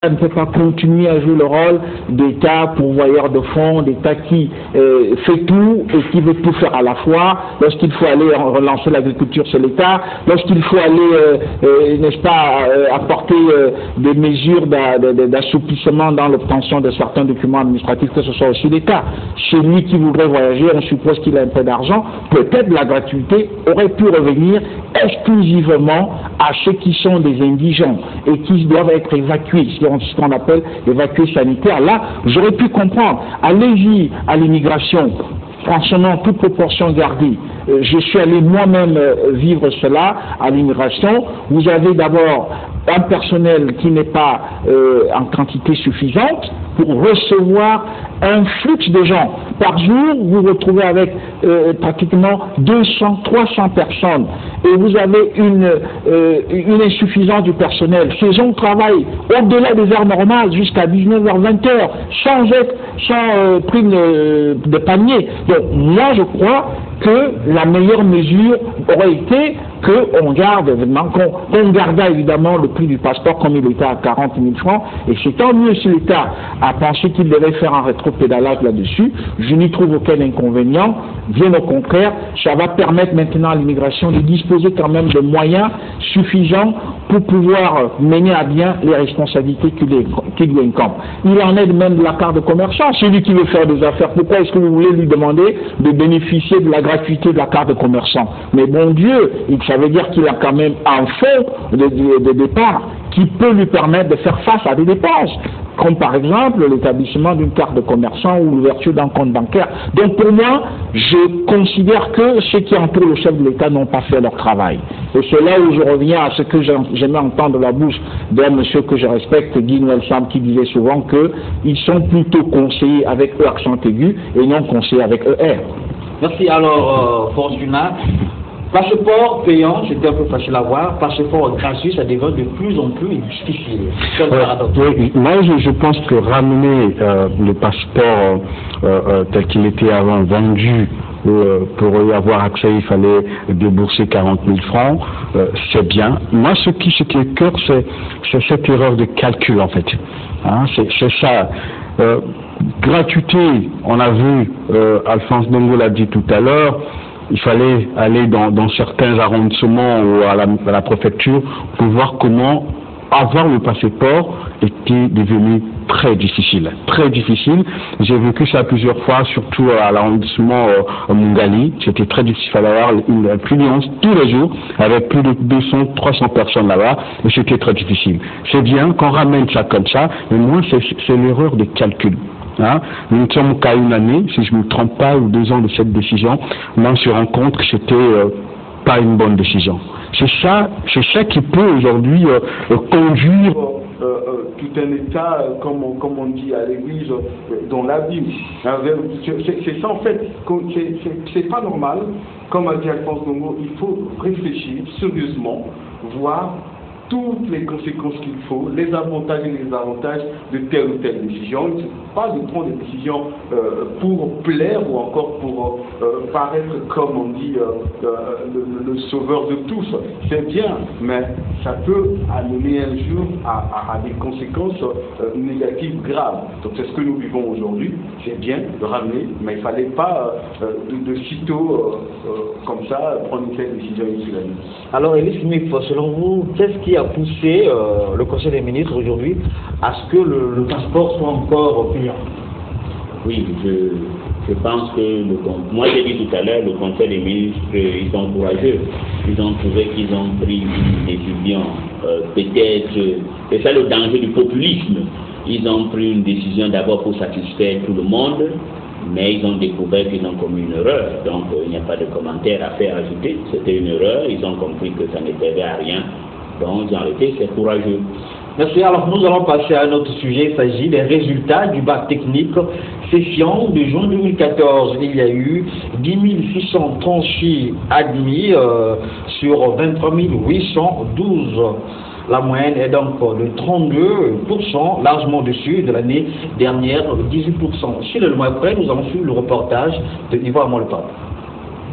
ne peut pas continuer à jouer le rôle d'État pourvoyeur de fonds, d'État qui fait tout et qui veut tout faire à la fois. Lorsqu'il faut aller relancer l'agriculture, c'est l'État. Lorsqu'il faut aller, n'est-ce pas, apporter des mesures d'assouplissement dans l'obtention de certains documents administratifs, que ce soit aussi l'État. Celui qui voudrait voyager, on suppose qu'il a un peu d'argent, peut-être la gratuité aurait pu revenir exclusivement à ceux qui sont des indigents et qui doivent être évacués, ce qu'on appelle évacués sanitaires. Là, j'aurais pu comprendre. Allez-y à l'immigration, franchement, toute proportion gardée. Je suis allé moi-même vivre cela à l'immigration. Vous avez d'abord un personnel qui n'est pas en quantité suffisante pour recevoir un flux de gens. Par jour, vous vous retrouvez avec pratiquement 200, 300 personnes et vous avez une insuffisance du personnel. Ces gens travaillent au-delà des heures normales jusqu'à 19h, 20h, sans prime de panier. Donc, moi, je crois que la meilleure mesure aurait été qu'on garde, qu'on garda évidemment le prix du passeport comme il était à 40 000 francs, et c'est tant mieux si l'État a pensé qu'il devait faire un rétropédalage là-dessus. Je n'y trouve aucun inconvénient, bien au contraire, ça va permettre maintenant à l'immigration de disposer quand même de moyens suffisants pour pouvoir mener à bien les responsabilités qui lui incombent. Il en est de même de la carte de commerçant, celui qui veut faire des affaires, pourquoi est-ce que vous voulez lui demander de bénéficier de la gratuité de la carte de commerçant? Mais bon Dieu, ça veut dire qu'il a quand même un fonds de départ qui peut lui permettre de faire face à des dépenses, comme par exemple l'établissement d'une carte de commerçant ou l'ouverture d'un compte bancaire. Donc pour moi, je considère que ceux qui entourent le chef de l'État n'ont pas fait leur travail. Et c'est là où je reviens à ce que j'aimais entendre de la bouche d'un monsieur que je respecte, Guy Noël Sam, qui disait souvent qu'ils sont plutôt conseillés avec E accent aigu et non conseillés avec ER. Merci. Alors, Fortuna, passeport payant, c'était un peu facile à voir. Passeport gratuit, ça devient de plus en plus difficile. Oui, moi, je pense que ramener le passeport tel qu'il était avant vendu, pour y avoir accès, il fallait débourser 40 000 francs, c'est bien. Moi, ce qui est cœur, c'est cette erreur de calcul, en fait. Hein, c'est ça. Gratuité, on a vu, Alphonse Bongo l'a dit tout à l'heure, il fallait aller dans certains arrondissements ou à la préfecture pour voir comment avoir le passeport était devenu très difficile. Très difficile. J'ai vécu ça plusieurs fois, surtout à l'arrondissement Mungali. C'était très difficile. Il fallait avoir une affluence tous les jours avec plus de 200, 300 personnes là-bas. Et c'était très difficile. C'est bien qu'on ramène ça comme ça, mais moi, c'est l'erreur de calcul. Hein? Nous ne sommes qu'à une année, si je ne me trompe pas, ou 2 ans de cette décision. Là, on se rend compte que c'était pas une bonne décision. C'est ça qui peut aujourd'hui conduire tout un État, comme on dit à l'église, dans l'abîme. C'est ça en fait, c'est pas normal. Comme a dit Alphonse Bongo, il faut réfléchir sérieusement, voir toutes les conséquences qu'il faut, les avantages et les désavantages de telle ou telle décision. Il ne suffit pas de prendre des décisions pour plaire ou encore pour paraître, comme on dit, le sauveur de tous. C'est bien, mais ça peut amener un jour à des conséquences négatives graves. Donc c'est ce que nous vivons aujourd'hui. C'est bien de ramener, mais il ne fallait pas de sitôt comme ça prendre une telle décision ici la nuit. Alors Elie Smith, selon vous, qu'est-ce qui a poussé le Conseil des ministres aujourd'hui à ce que le passeport soit encore payant? Oui, je pense que moi j'ai dit tout à l'heure, le Conseil des ministres, ils sont courageux. Ils ont trouvé qu'ils ont pris une décision, peut-être, c'est ça le danger du populisme. Ils ont pris une décision d'abord pour satisfaire tout le monde, mais ils ont découvert qu'ils ont commis une erreur. Donc il n'y a pas de commentaire à faire ajouter. C'était une erreur, ils ont compris que ça ne servait à rien. Donc ils ont arrêté, c'est courageux. Merci. Alors nous allons passer à un autre sujet. Il s'agit des résultats du bac technique session de juin 2014. Il y a eu 10 636 admis sur 23 812. La moyenne est donc de 32%, largement au-dessus de l'année dernière, 18%. Chez le mois après, nous avons suivi le reportage de Yvan Molpa.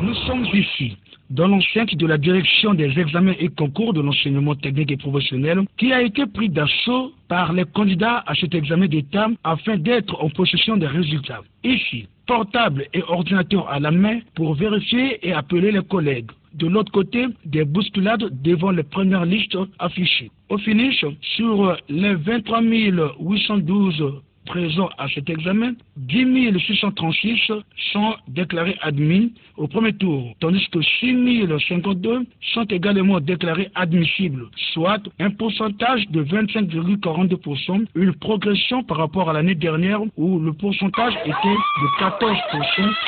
Nous sommes ici dans l'enceinte de la direction des examens et concours de l'enseignement technique et professionnel qui a été pris d'assaut par les candidats à cet examen d'État afin d'être en possession des résultats. Ici, portable et ordinateur à la main pour vérifier et appeler les collègues. De l'autre côté, des bousculades devant les premières listes affichées. Au finish, sur les 23 812 présents à cet examen, 10 636 sont déclarés admis au premier tour, tandis que 6 052 sont également déclarés admissibles, soit un pourcentage de 25,42%, une progression par rapport à l'année dernière où le pourcentage était de 14%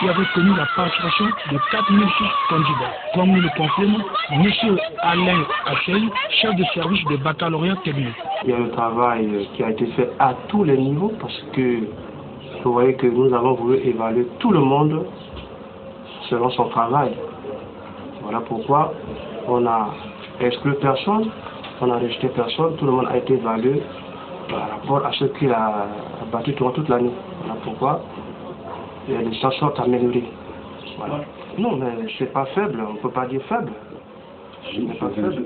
qui avait connu la participation de 4006 candidats. Comme nous le confirme M. Alain Assel, chef de service de baccalauréat technique. Il y a un travail qui a été fait à tous les niveaux parce que vous voyez que nous avons voulu évaluer tout le monde selon son travail. Voilà pourquoi on a exclu personne, on a rejeté personne, tout le monde a été évalué par rapport à ce qu'il a battu durant toute l'année. Voilà pourquoi les choses sont améliorées. Voilà. Non, mais c'est pas faible, on ne peut pas dire faible. Ce n'est pas faible.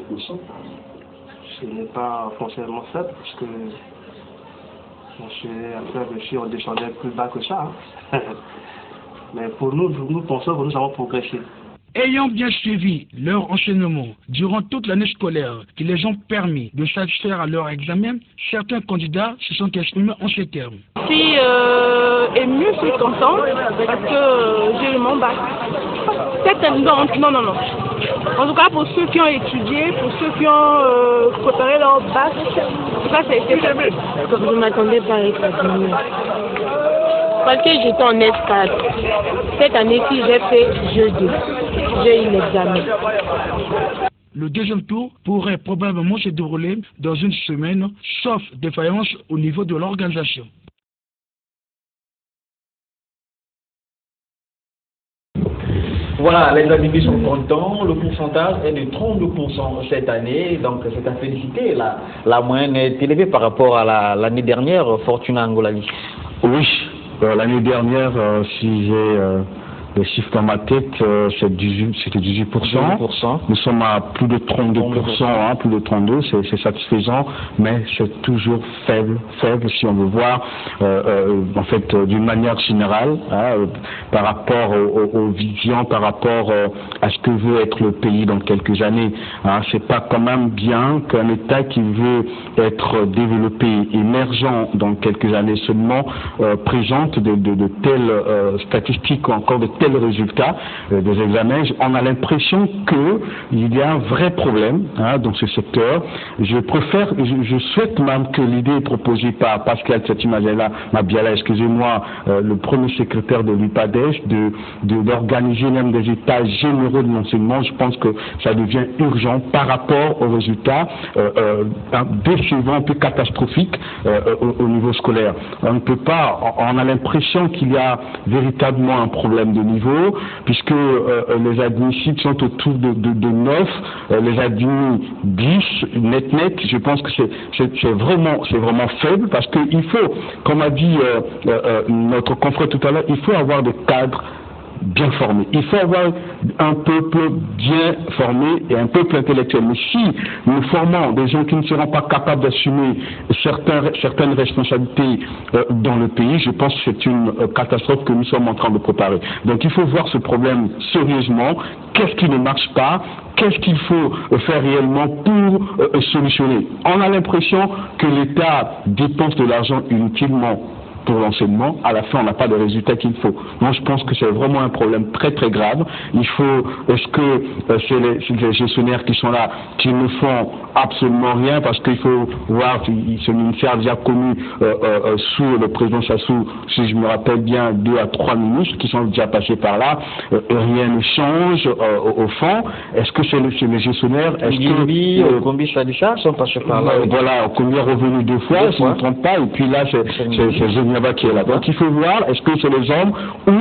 Ce n'est pas foncièrement faible parce que si on descendait plus bas que ça. Hein. Mais pour nous pensons que nous avons progressé. Ayant bien suivi leur enseignement durant toute l'année scolaire qui les ont permis de satisfaire à leur examen, certains candidats se sont exprimés en ces termes. Je suis émue, je suis contente parce que j'ai eu mon bac. Non. En tout cas, pour ceux qui ont étudié, pour ceux qui ont préparé leur bac, ça c'est bien. Je ne m'attendais pas à être admis. Parce que j'étais en S4. Cette année-ci, j'ai fait jeu 2. J'ai eu l'examen. Le deuxième tour pourrait probablement se dérouler dans une semaine, sauf défaillance au niveau de l'organisation. Voilà, les admis sont contents, le pourcentage est de 32% cette année, donc c'est à féliciter. La moyenne est élevée par rapport à l'année dernière, Fortuna Angolali. Oui, l'année dernière, si j'ai les chiffres dans ma tête, c'était 18%. Nous sommes à plus de 32%, hein, plus de 32%, c'est satisfaisant, mais c'est toujours faible si on veut voir, en fait, d'une manière générale, hein, par rapport aux visions, par rapport à ce que veut être le pays dans quelques années. Hein, c'est pas quand même bien qu'un État qui veut être développé, émergent dans quelques années seulement, présente de telles statistiques ou encore de tels résultats des examens. On a l'impression qu'il y a un vrai problème, hein, dans ce secteur. Je souhaite même que l'idée proposée par Pascal Mabiala, excusez-moi, le premier secrétaire de l'UPADES, d'organiser même des états généraux de l'enseignement. Je pense que ça devient urgent par rapport aux résultats décevants, un peu catastrophiques au niveau scolaire. On ne peut pas, on a l'impression qu'il y a véritablement un problème de niveau, puisque les admissibles sont autour de 9, les admis 10, net, je pense que c'est vraiment faible, parce qu'il faut, comme a dit notre confrère tout à l'heure, il faut avoir des cadres bien formés. Il faut avoir un peuple bien formé et un peuple intellectuel. Mais si nous formons des gens qui ne seront pas capables d'assumer certaines responsabilités dans le pays, je pense que c'est une catastrophe que nous sommes en train de préparer. Donc il faut voir ce problème sérieusement. Qu'est-ce qui ne marche pas? Qu'est-ce qu'il faut faire réellement pour solutionner? On a l'impression que l'État dépense de l'argent inutilement pour l'enseignement, à la fin on n'a pas de résultat qu'il faut. Moi je pense que c'est vraiment un problème très grave. Il faut, est-ce que c'est les gestionnaires qui sont là, qui ne font absolument rien, parce qu'il faut voir, ce ministère a déjà connu sous le président Sassou, si je me rappelle bien, 2 à 3 ministres qui sont déjà passés par là, rien ne change au fond. Est-ce que c'est les gestionnaires? Est-ce que Combi Sadisha sont passés par là? Voilà, Combi est revenu 2 fois, si je ne me trompe pas, et puis là c'est qui est là. Donc il faut voir, est-ce que c'est les hommes ou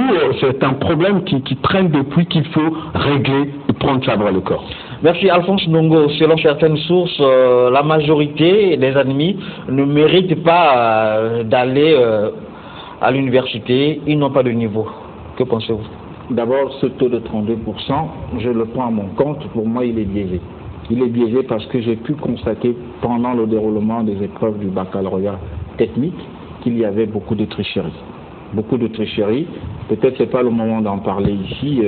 c'est un problème qui traîne depuis, qu'il faut régler et prendre ça dans le corps. Merci Alphonse Ndongo. Selon certaines sources, la majorité des admis ne méritent pas d'aller à l'université, ils n'ont pas de niveau. Que pensez-vous? D'abord, ce taux de 32%, je le prends à mon compte. Pour moi, il est biaisé. Il est biaisé parce que j'ai pu constater pendant le déroulement des épreuves du baccalauréat technique qu'il y avait beaucoup de tricheries. Beaucoup de tricheries. Peut-être ce n'est pas le moment d'en parler ici.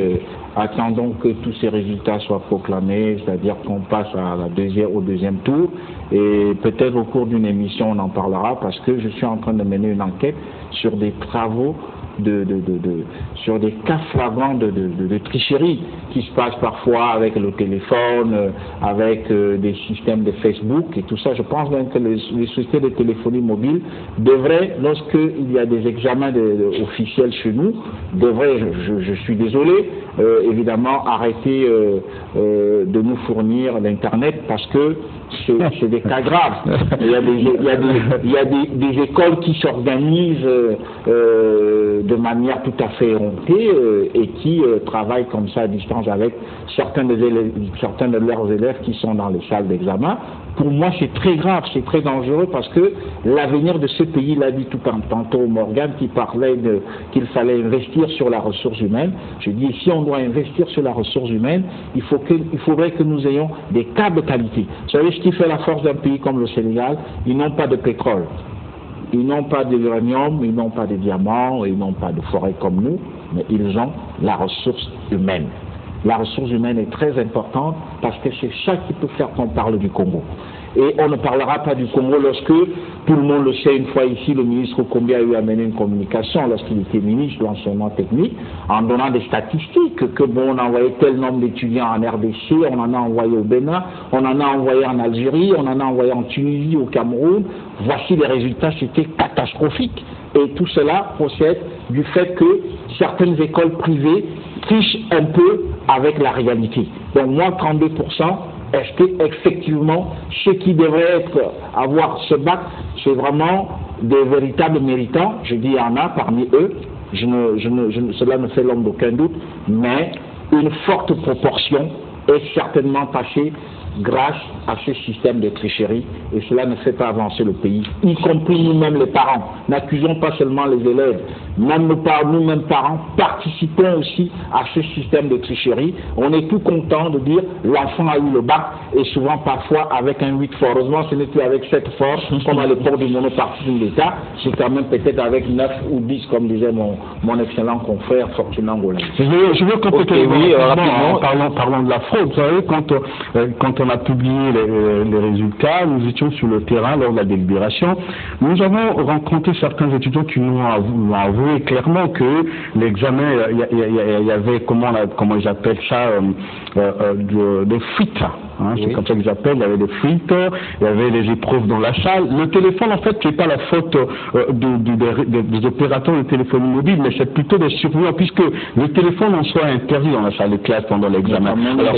Attendons que tous ces résultats soient proclamés, c'est-à-dire qu'on passe au deuxième tour. Et peut-être au cours d'une émission, on en parlera parce que je suis en train de mener une enquête sur des travaux sur des cas flagrants de tricherie qui se passent parfois avec le téléphone, avec des systèmes de Facebook et tout ça. Je pense même que les sociétés de téléphonie mobile devraient, lorsqu'il y a des examens officiels chez nous, devraient, je suis désolé, évidemment arrêter de nous fournir l'Internet parce que c'est des cas graves. Il y a des écoles qui s'organisent de manière tout à fait éhontée et qui travaillent comme ça à distance avec certains de leurs élèves qui sont dans les salles d'examen. Pour moi, c'est très grave, c'est très dangereux parce que l'avenir de ce pays, l'a dit tout tantôt Morgan qui parlait qu'il fallait investir sur la ressource humaine. Je dis, si on doit investir sur la ressource humaine, il faudrait que nous ayons des cas de qualité. Vous savez ce qui fait la force d'un pays comme le Sénégal? Ils n'ont pas de pétrole, ils n'ont pas d'uranium, ils n'ont pas de diamants, ils n'ont pas de forêt comme nous, mais ils ont la ressource humaine. La ressource humaine est très importante parce que c'est ça qui peut faire qu'on parle du Congo. Et on ne parlera pas du Congo lorsque, tout le monde le sait, une fois ici, le ministre Combia a eu à mener une communication lorsqu'il était ministre de l'enseignement technique, en donnant des statistiques, que bon, on a envoyé tel nombre d'étudiants en RDC, on en a envoyé au Bénin, on en a envoyé en Algérie, on en a envoyé en Tunisie, au Cameroun. Voici les résultats, c'était catastrophique. Et tout cela procède du fait que certaines écoles privées trichent un peu avec la réalité. Donc moi, 32%, est-ce que effectivement ceux qui devraient avoir ce bac, c'est vraiment des véritables méritants? Je dis il y en a parmi eux, cela ne fait l'homme d'aucun doute, mais une forte proportion est certainement passée grâce à ce système de tricherie, et cela ne fait pas avancer le pays, y compris nous-mêmes les parents. N'accusons pas seulement les élèves, même nous-mêmes parents participons aussi à ce système de tricherie. On est tout content de dire l'enfant a eu le bac, et souvent parfois avec un 8 fort. Heureusement ce n'est plus avec 7 forts comme à l'époque du monopartisme d'État, c'est quand même peut-être avec 9 ou 10 comme disait mon excellent confrère Fortuna Ngola. Je veux compléter rapidement, parlons de la fraude. Vous savez, quand on a publié les résultats, nous étions sur le terrain lors de la délibération. Nous avons rencontré certains étudiants qui nous ont avoué clairement que l'examen, il y avait, comment ils appellent ça, des fuites. Hein, c'est comme ça qu'ils appellent, il y avait des fuites, il y avait les épreuves dans la salle. Le téléphone, en fait, ce n'est pas la faute des opérateurs de téléphonie mobile, mais c'est plutôt des surveillants, puisque le téléphone en soi est interdit dans la salle de classe pendant l'examen. Alors,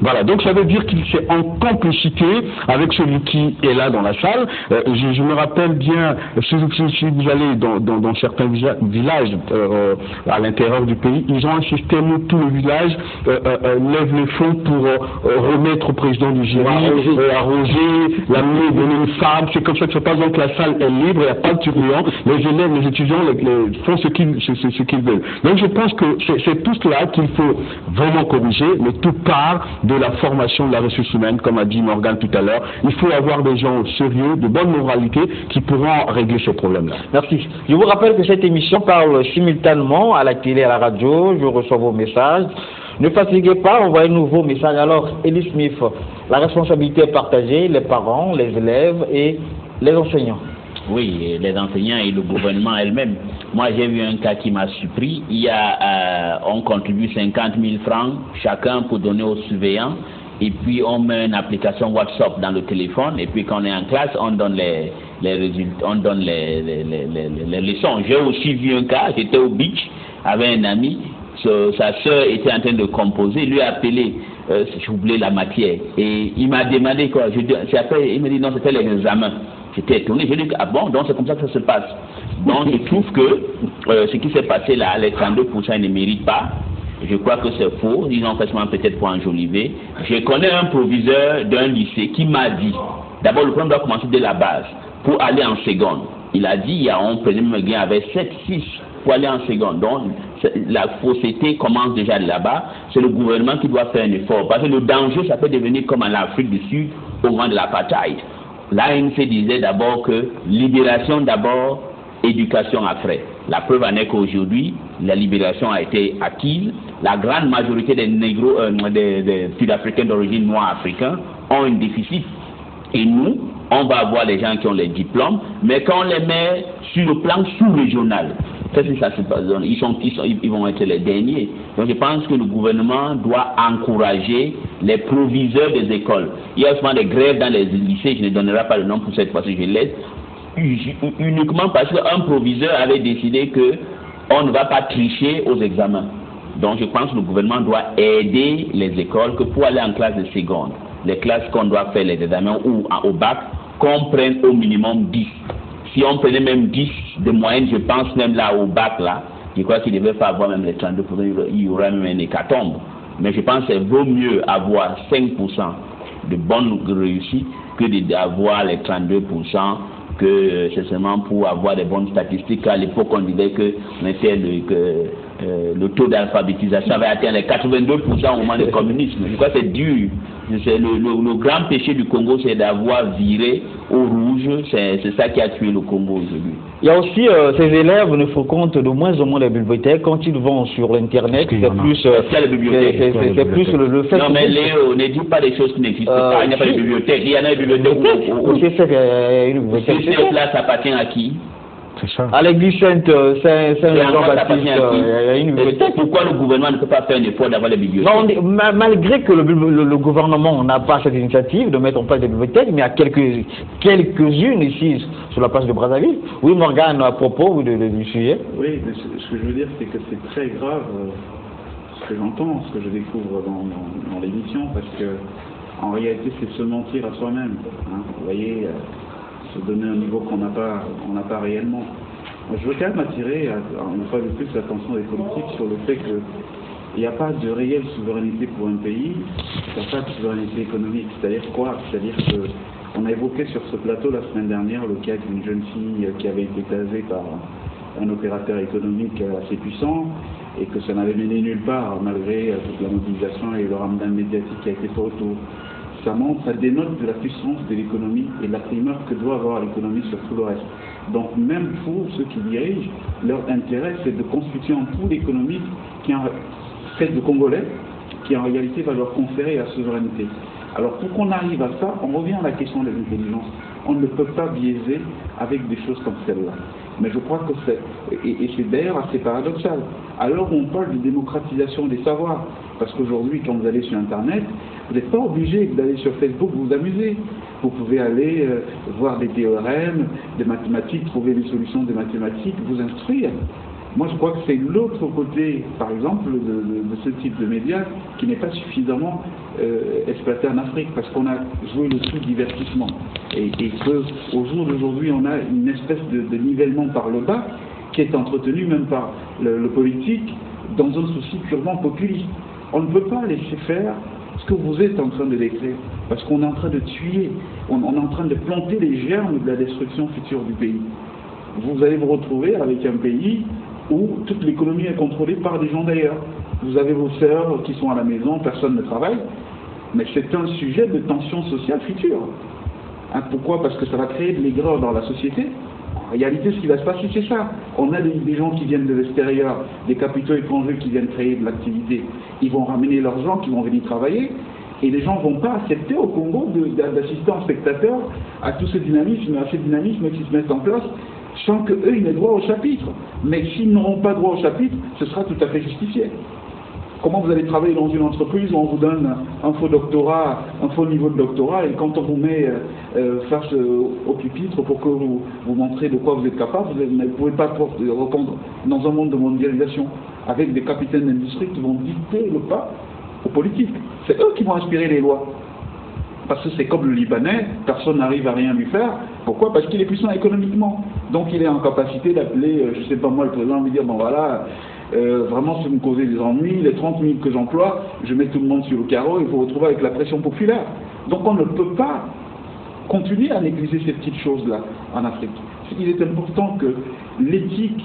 voilà, donc ça veut dire qu'il c'est en complicité avec celui qui est là dans la salle. Je me rappelle bien, si vous allez dans certains villages à l'intérieur du pays, ils ont un système où tout le village lève les fonds pour remettre au président du jury, arroger, l'amener, donner une femme. C'est comme ça que ça passe. Donc la salle est libre, il n'y a pas de surveillant. Les élèves, les étudiants font ce qu'ils veulent. Donc je pense que c'est tout cela qu'il faut vraiment corriger, mais tout part de la formation de la ressource humaine, comme a dit Morgan tout à l'heure. Il faut avoir des gens sérieux, de bonne moralité, qui pourront régler ce problème-là. Merci. Je vous rappelle que cette émission parle simultanément à la télé et à la radio. Je reçois vos messages. Ne fatiguez pas, envoyez de nouveaux messages. Alors, Elie Smith, la responsabilité est partagée, les parents, les élèves et les enseignants. Oui, les enseignants et le gouvernement elle-même. Moi, j'ai vu un cas qui m'a surpris. On contribue 50 000 francs chacun pour donner aux surveillants. Et puis, on met une application WhatsApp dans le téléphone. Et puis, quand on est en classe, on donne les résultats, on donne les leçons. J'ai aussi vu un cas, j'étais au beach avec un ami. Sa sœur était en train de composer, lui a appelé, j'ai oublié la matière, et il m'a demandé quoi. Il m'a dit non, c'était les examens. J'étais étonné, j'ai dit ah bon, donc c'est comme ça que ça se passe. Donc je trouve que ce qui s'est passé là, les 32%, ils ne méritent pas. Je crois que c'est faux, ils ont fait peut-être pour enjoliver. Je connais un proviseur d'un lycée qui m'a dit, d'abord le problème doit commencer dès la base, pour aller en seconde. Il a dit, on prenait me gain avec 7, 6 pour aller en seconde. Donc, la fausseté commence déjà là-bas. C'est le gouvernement qui doit faire un effort. Parce que le danger, ça peut devenir comme en Afrique du Sud au moment de l'apartheid. L'ANC disait d'abord que libération d'abord, éducation après. La preuve en est qu'aujourd'hui, la libération a été acquise. La grande majorité des négros, des Sud-Africains d'origine noire africains ont un déficit. Et nous, on va avoir les gens qui ont les diplômes, mais quand on les met sur le plan sous-régional, qu'est-ce que ça se passe? Ils vont être les derniers. Donc je pense que le gouvernement doit encourager les proviseurs des écoles. Il y a souvent des grèves dans les lycées, je ne donnerai pas le nom pour cette fois-ci, je laisse, uniquement parce qu'un proviseur avait décidé qu'on ne va pas tricher aux examens. Donc je pense que le gouvernement doit aider les écoles que pour aller en classe de seconde, les classes qu'on doit faire les examens ou au bac, qu'on prenne au minimum 10. Si on prenait même 10 de moyenne, je pense même là au bac là, je crois qu'il ne devait pas avoir même les 32%, il y aura même un hécatombe. Mais je pense qu'il vaut mieux avoir 5% de bonnes réussites que d'avoir les 32%, que c'est seulement pour avoir des bonnes statistiques. À l'époque, on disait que le taux d'alphabétisation avait atteint les 82% au moment du communisme. Je crois que c'est dur. Le grand péché du Congo, c'est d'avoir viré au rouge. C'est ça qui a tué le Congo aujourd'hui. Il y a aussi ces élèves ne fréquentent de moins en moins les bibliothèques. Quand ils vont sur l'internet, c'est plus c'est plus le fait. Non mais Léo, ne dis pas des choses qui n'existent pas. Il n'y a pas de bibliothèque. Il y en a une bibliothèque. Cette place appartient à qui? À l'église Saint-Jean-Baptiste, il y a une bibliothèque. Pourquoi le gouvernement ne peut pas faire un effort d'avoir les bibliothèques? Non, malgré que le gouvernement n'a pas cette initiative de mettre en place des bibliothèques, mais il y a quelques-unes ici sur la place de Brazzaville. Oui, Morgane, à propos du sujet. Oui, mais ce que je veux dire, c'est que c'est très grave ce que j'entends, ce que je découvre dans l'émission, parce que en réalité, c'est se mentir à soi-même. Hein, vous voyez, se donner un niveau qu'on n'a pas réellement. Moi, je veux quand même attirer, une fois de plus, l'attention des politiques sur le fait qu'il n'y a pas de réelle souveraineté pour un pays, il n'y a pas de souveraineté économique. C'est-à-dire quoi? C'est-à-dire qu'on a évoqué sur ce plateau la semaine dernière le cas d'une jeune fille qui avait été casée par un opérateur économique assez puissant et que ça n'avait mené nulle part malgré toute la mobilisation et le ramadan médiatique qui a été fait autour. Ça dénote de la puissance de l'économie et de la primeur que doit avoir l'économie sur tout le reste. Donc même pour ceux qui dirigent, leur intérêt c'est de constituer un pool économique qui est fait de Congolais, qui en réalité va leur conférer la souveraineté. Alors pour qu'on arrive à ça, on revient à la question de l'intelligence. On ne peut pas biaiser avec des choses comme celle-là. Mais je crois que c'est d'ailleurs assez paradoxal. Alors on parle de démocratisation des savoirs, parce qu'aujourd'hui, quand vous allez sur Internet, vous n'êtes pas obligé d'aller sur Facebook vous amuser. Vous pouvez aller voir des théorèmes, des mathématiques, trouver des solutions de mathématiques, vous instruire. Moi, je crois que c'est l'autre côté, par exemple, de ce type de médias qui n'est pas suffisamment exploité en Afrique, parce qu'on a joué le sous-divertissement. Et qu'au jour d'aujourd'hui, on a une espèce de nivellement par le bas qui est entretenu même par le politique dans un souci purement populiste. On ne peut pas laisser faire ce que vous êtes en train de décrire, parce qu'on est en train de tuer, on est en train de planter les germes de la destruction future du pays. Vous allez vous retrouver avec un pays où toute l'économie est contrôlée par des gens d'ailleurs. Vous avez vos sœurs qui sont à la maison, personne ne travaille, mais c'est un sujet de tension sociale future. Hein, pourquoi? Parce que ça va créer de l'aigreur dans la société. En réalité, ce qui va se passer, c'est ça. On a des gens qui viennent de l'extérieur, des capitaux étrangers qui viennent créer de l'activité. Ils vont ramener leurs gens qui vont venir travailler, et les gens ne vont pas accepter au Congo d'assister en spectateur à tout ce dynamisme, qui se met en place, sans qu'eux, ils n'aient droit au chapitre. Mais s'ils n'auront pas droit au chapitre, ce sera tout à fait justifié. Comment vous allez travailler dans une entreprise où on vous donne un faux doctorat, un faux niveau de doctorat, et quand on vous met face au pupitre pour que vous montrez de quoi vous êtes capable, vous ne pouvez pas répondre dans un monde de mondialisation, avec des capitaines d'industrie qui vont dicter le pas aux politiques. C'est eux qui vont inspirer les lois. Parce que c'est comme le Libanais, personne n'arrive à rien lui faire. Pourquoi? Parce qu'il est puissant économiquement. Donc il est en capacité d'appeler, je ne sais pas moi, le président, lui dire, bon voilà, vraiment si vous me causez des ennuis, les 30 000 que j'emploie, je mets tout le monde sur le carreau, il faut retrouver avec la pression populaire. Donc on ne peut pas continuer à négliger ces petites choses-là en Afrique. Il est important que l'éthique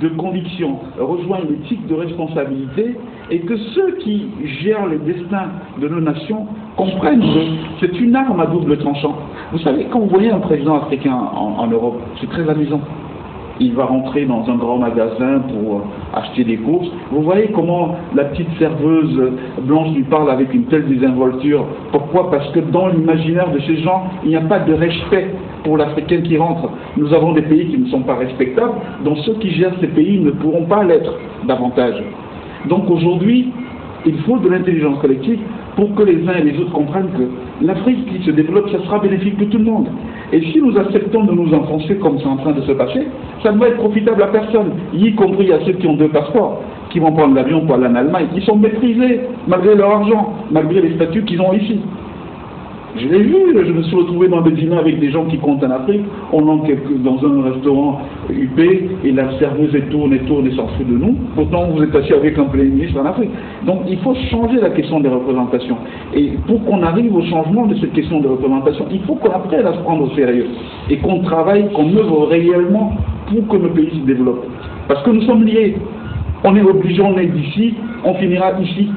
de conviction rejoignent l'éthique de responsabilité et que ceux qui gèrent le destin de nos nations comprennent que c'est une arme à double tranchant. Vous savez, quand vous voyez un président africain en Europe, c'est très amusant. Il va rentrer dans un grand magasin pour acheter des courses. Vous voyez comment la petite serveuse blanche lui parle avec une telle désinvolture. Pourquoi? Parce que dans l'imaginaire de ces gens, il n'y a pas de respect pour l'Africain qui rentre. Nous avons des pays qui ne sont pas respectables, dont ceux qui gèrent ces pays ne pourront pas l'être davantage. Donc aujourd'hui, il faut de l'intelligence collective pour que les uns et les autres comprennent que l'Afrique qui se développe, ça sera bénéfique pour tout le monde. Et si nous acceptons de nous enfoncer comme c'est en train de se passer, ça ne va être profitable à personne, y compris à ceux qui ont 2 passeports, qui vont prendre l'avion pour aller en Allemagne. Ils sont méprisés, malgré leur argent, malgré les statuts qu'ils ont ici. Je l'ai vu, je me suis retrouvé dans des dîners avec des gens qui comptent en Afrique. On entre dans un restaurant UP et la serveuse tourne et s'en fout de nous. Pourtant, vous êtes assis avec un premier ministre en Afrique. Donc, il faut changer la question des représentations. Et pour qu'on arrive au changement de cette question de représentation, il faut qu'on apprenne à se prendre au sérieux et qu'on travaille, qu'on œuvre réellement pour que nos pays se développent. Parce que nous sommes liés. On est obligé, on est d'ici, on finira ici.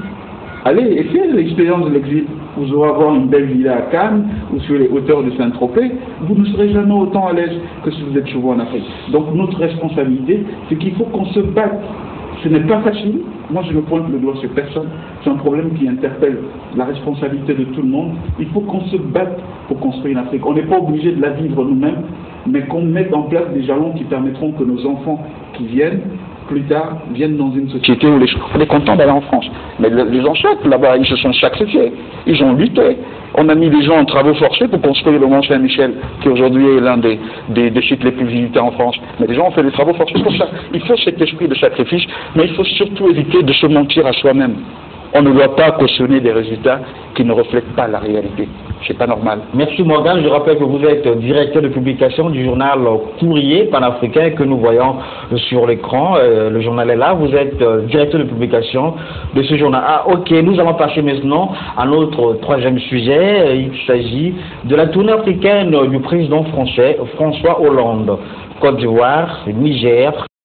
Allez, essayez l'expérience de l'exil. Vous aurez avoir une belle villa à Cannes ou sur les hauteurs de Saint-Tropez, vous ne serez jamais autant à l'aise que si vous êtes chez vous en Afrique. Donc notre responsabilité, c'est qu'il faut qu'on se batte. Ce n'est pas facile. Moi, je ne pointe le doigt sur personne. C'est un problème qui interpelle la responsabilité de tout le monde. Il faut qu'on se batte pour construire une Afrique. On n'est pas obligé de la vivre nous-mêmes, mais qu'on mette en place des jalons qui permettront que nos enfants qui viennent plus tard viennent dans une société où on est content d'aller en France. Mais les ancêtres, là-bas, ils se sont sacrifiés. Ils ont lutté. On a mis des gens en travaux forcés pour construire le Mont Saint-Michel, qui aujourd'hui est l'un des sites les plus visités en France. Mais les gens ont fait des travaux forcés pour ça. Il faut cet esprit de sacrifice, mais il faut surtout éviter de se mentir à soi-même. On ne doit pas cautionner des résultats qui ne reflètent pas la réalité. C'est pas normal. Merci Morgan. Je rappelle que vous êtes directeur de publication du journal Courrier panafricain que nous voyons sur l'écran. Le journal est là. Vous êtes directeur de publication de ce journal. Ah, ok. Nous allons passer maintenant à notre troisième sujet. Il s'agit de la tournée africaine du président français François Hollande. Côte d'Ivoire, Niger,